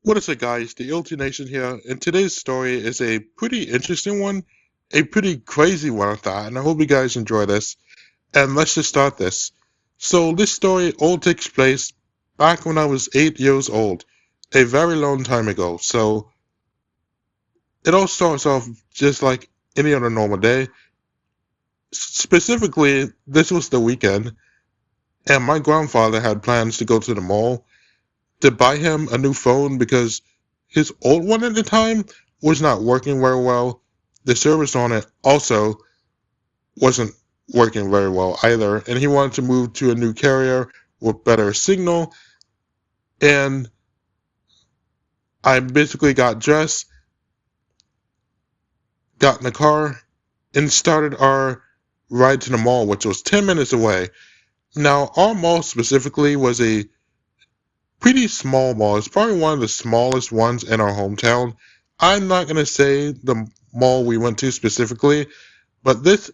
What is up, guys? The E.L.T. Nation here, and today's story is a pretty interesting one, a pretty crazy one at that, and I hope you guys enjoy this. And let's just start this. So, this story all takes place back when I was 8 years old, a very long time ago. So, it all starts off just like any other normal day. Specifically, this was the weekend, and my grandfather had plans to go to the mall to buy him a new phone because his old one at the time was not working very well. The service on it also wasn't working very well either, and he wanted to move to a new carrier with better signal. And I basically got dressed, got in the car, and started our ride to the mall, which was 10 minutes away. Now, our mall specifically was a pretty small mall. It's probably one of the smallest ones in our hometown. I'm not going to say the mall we went to specifically, but this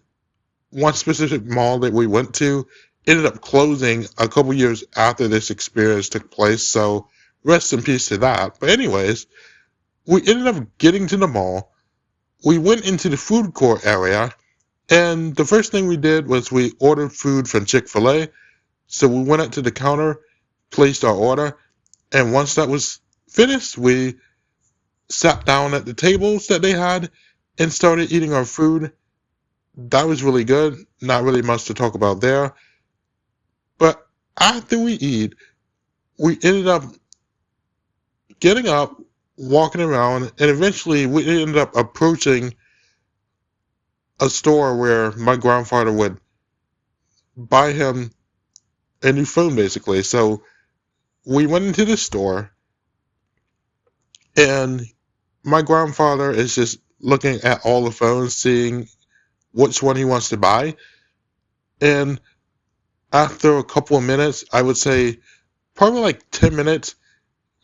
one specific mall that we went to ended up closing a couple years after this experience took place, so rest in peace to that. But anyways, we ended up getting to the mall. We went into the food court area, and the first thing we did was we ordered food from Chick-fil-A. So we went up to the counter, placed our order, and once that was finished, we sat down at the tables that they had and started eating our food. That was really good. Not really much to talk about there. But after we eat, we ended up getting up, walking around, and eventually we ended up approaching a store where my grandfather would buy him a new phone, basically. So we went into the store, and my grandfather is just looking at all the phones, seeing which one he wants to buy. And after a couple of minutes, I would say probably like 10 minutes,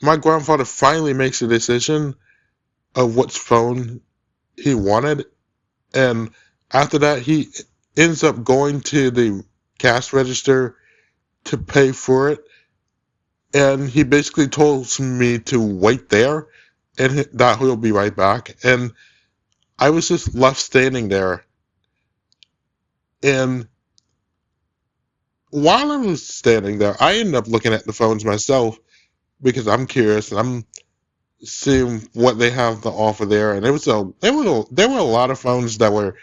my grandfather finally makes a decision of which phone he wanted. And after that, he ends up going to the cash register to pay for it. And he basically told me to wait there and that he'll be right back. And I was just left standing there. And while I was standing there, I ended up looking at the phones myself because I'm curious and I'm seeing what they have to offer there. And there were a lot of phones that were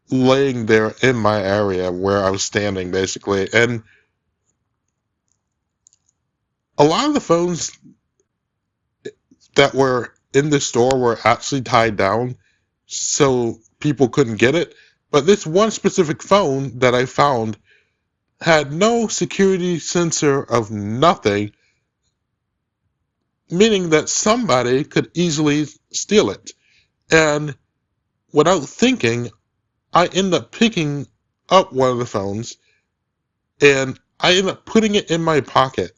laying there in my area where I was standing, basically. And a lot of the phones that were in the store were actually tied down so people couldn't get it. But this one specific phone that I found had no security sensor of nothing, meaning that somebody could easily steal it. And without thinking, I ended up picking up one of the phones and I ended up putting it in my pocket.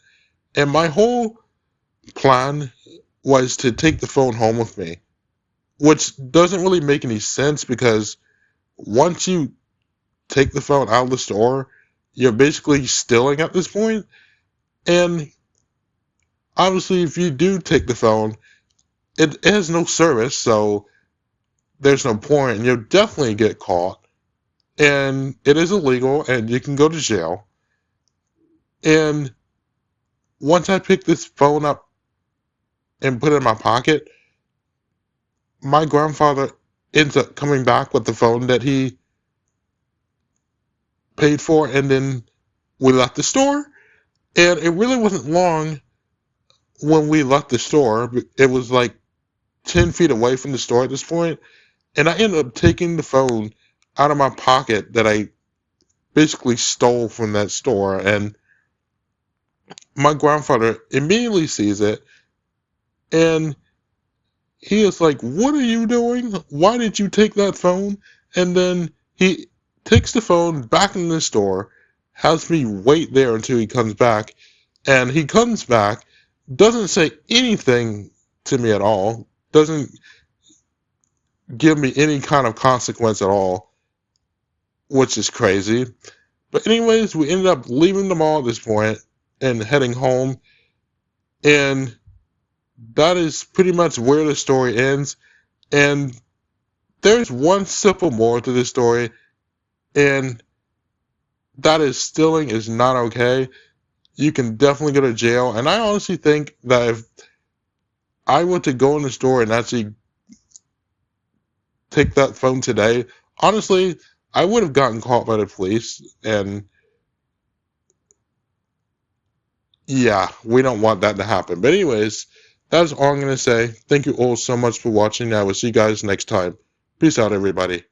And my whole plan was to take the phone home with me, which doesn't really make any sense because once you take the phone out of the store, you're basically stealing at this point. And obviously, if you do take the phone, it has no service, so there's no point, and you'll definitely get caught. And it is illegal, and you can go to jail. And once I picked this phone up and put it in my pocket, my grandfather ends up coming back with the phone that he paid for, and then we left the store. And it really wasn't long when we left the store. It was like 10 feet away from the store at this point, and I ended up taking the phone out of my pocket that I basically stole from that store. And my grandfather immediately sees it, and he is like, "What are you doing? Why did you take that phone?" And then he takes the phone back in the store, has me wait there until he comes back, and he comes back, doesn't say anything to me at all, doesn't give me any kind of consequence at all, which is crazy. But anyways, we ended up leaving the mall at this point and heading home. And that is pretty much where the story ends. And there's one simple moral to this story, and that is stealing is not okay. You can definitely go to jail. And I honestly think that if I were to go in the store and actually take that phone today, honestly, I would have gotten caught by the police. And yeah, we don't want that to happen. But anyways, that's all I'm going to say. Thank you all so much for watching. I will see you guys next time. Peace out, everybody.